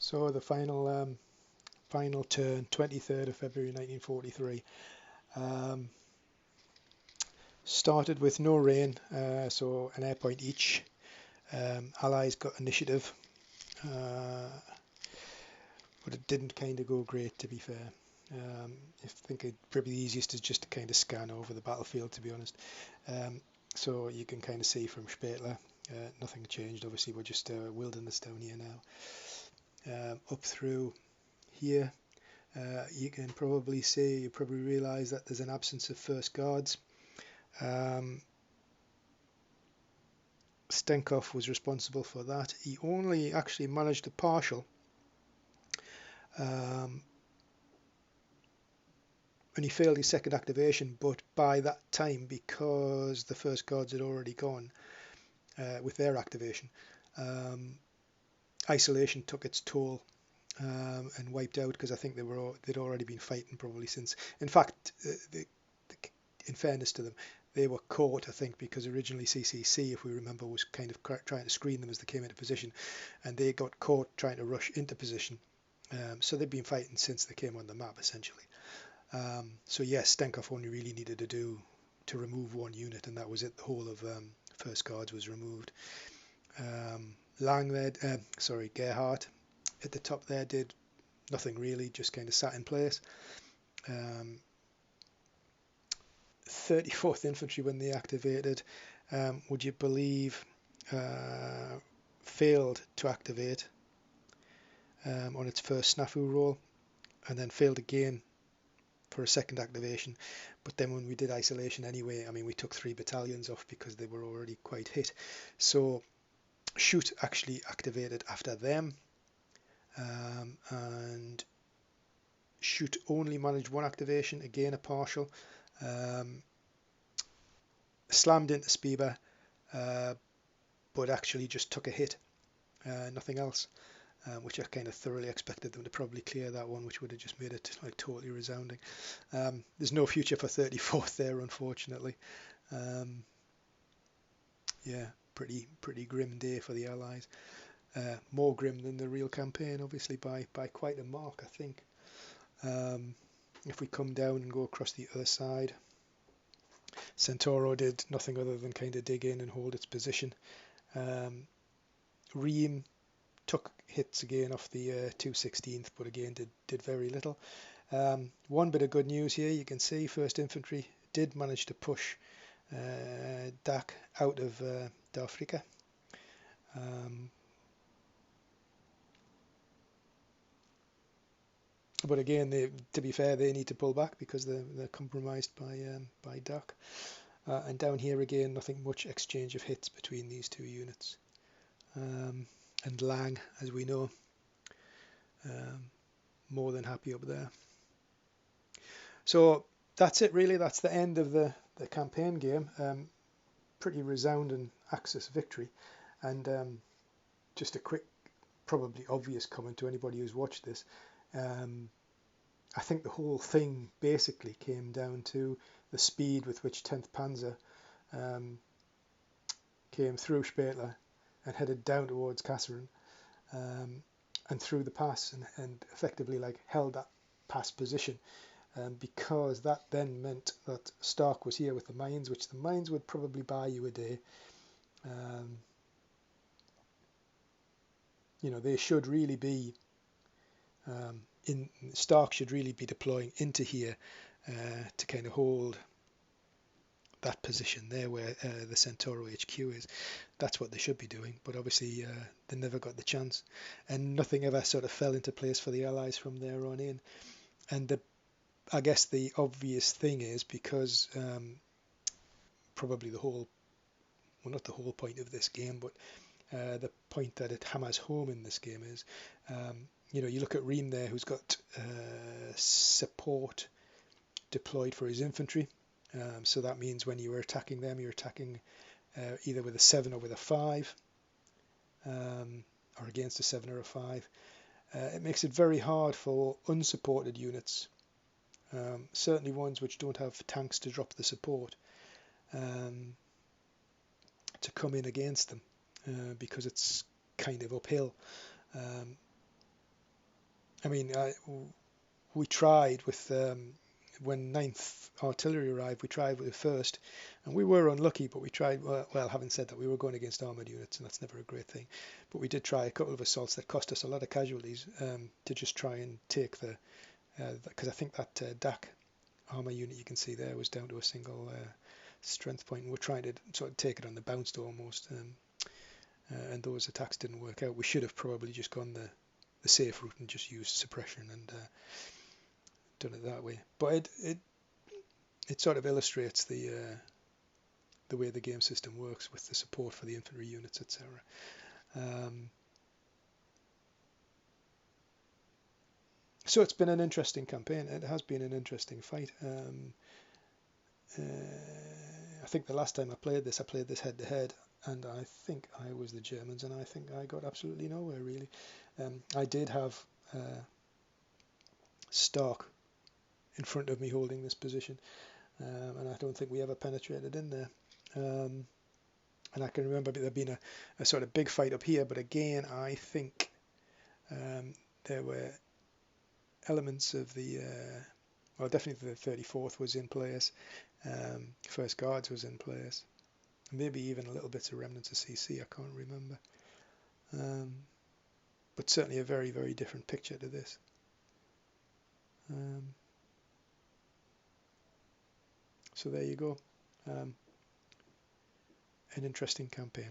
So the final turn, 23rd of February 1943. Um, Started with no rain, so an air point each. Allies got initiative, but it didn't kind of go great, to be fair. I think it probably the easiest is just to kind of scan over the battlefield, to be honest. So you can kind of see from Spatler, nothing changed. Obviously, we're just wilderness down here now. Up through here, you can probably see, you probably realise that there's an absence of first guards. Stenkov was responsible for that. He only actually managed a partial, and he failed his second activation, but by that time, because the first guards had already gone with their activation, isolation took its toll and wiped out, because I think they'd already been fighting probably since. In fact, in fairness to them, they were caught, I think, because originally CCC, if we remember, was kind of trying to screen them as they came into position, and they got caught trying to rush into position. So they've been fighting since they came on the map, essentially. So yes, Stenkov only really needed to remove one unit, and that was it. The whole of first guards was removed. Lang there, Gerhardt at the top there did nothing really, just kind of sat in place. 34th Infantry, when they activated, would you believe, failed to activate on its first SNAFU roll, and then failed again for a second activation. But then when we did isolation anyway, I mean, we took 3 battalions off because they were already quite hit. So Shoot actually activated after them, and Shoot only managed one activation, again a partial. Slammed into Spieber, but actually just took a hit, nothing else, which I kind of thoroughly expected them to probably clear that one, which would have just made it like totally resounding. There's no future for 34th there, unfortunately. Yeah, pretty grim day for the Allies. More grim than the real campaign, obviously, by quite a mark, I think. If we come down and go across the other side, Centauro did nothing other than kind of dig in and hold its position. Ream took hits again off the 216th, but again did very little. One bit of good news here, you can see 1st Infantry did manage to push DAC out of D'Africa. But again, to be fair, they need to pull back because they're compromised by DAC. And down here again, nothing much exchange of hits between these two units. And Lang, as we know, more than happy up there. So that's it really. That's the end of the campaign game. Pretty resounding Axis victory. And just a quick, probably obvious comment to anybody who's watched this. I think the whole thing basically came down to the speed with which 10th Panzer came through Spatler and headed down towards Kasserine, and through the pass, and effectively like held that pass position, because that then meant that Stark was here with the mines, which the mines would probably buy you a day. You know, they should really be Stark should really be deploying into here to kind of hold that position there where the Centauro HQ is. That's what they should be doing, but obviously they never got the chance, and nothing ever sort of fell into place for the Allies from there on in. And I guess the obvious thing is, because probably the whole, well, not the whole point of this game, but the point that it hammers home in this game is, you know, you look at Ream there, who's got support deployed for his infantry. So that means when you were attacking them, you're attacking either with a 7 or with a 5, or against a 7 or a 5. It makes it very hard for unsupported units, certainly ones which don't have tanks to drop the support, to come in against them, because it's kind of uphill. I mean, we tried with when Ninth Artillery arrived, we tried with the first, and we were unlucky, but we tried. Well, having said that, we were going against armoured units, and that's never a great thing. But we did try a couple of assaults that cost us a lot of casualties to just try and take the, because I think that DAC armour unit you can see there was down to a single strength point, and we're trying to sort of take it on the bounce almost, and those attacks didn't work out. We should have probably just gone the safe route and just used suppression and done it that way. But it sort of illustrates the way the game system works with the support for the infantry units, etc. So it's been an interesting campaign. It has been an interesting fight. I think the last time I played this head to head, and I think I was the Germans, and I think I got absolutely nowhere really. I did have Stark in front of me holding this position, and I don't think we ever penetrated in there. And I can remember there being a sort of big fight up here, but again, I think there were elements of the, well, definitely the 34th was in place, First Guards was in place, maybe even a little bit of remnants of CC, I can't remember. But certainly a very, very different picture to this. So there you go. An interesting campaign.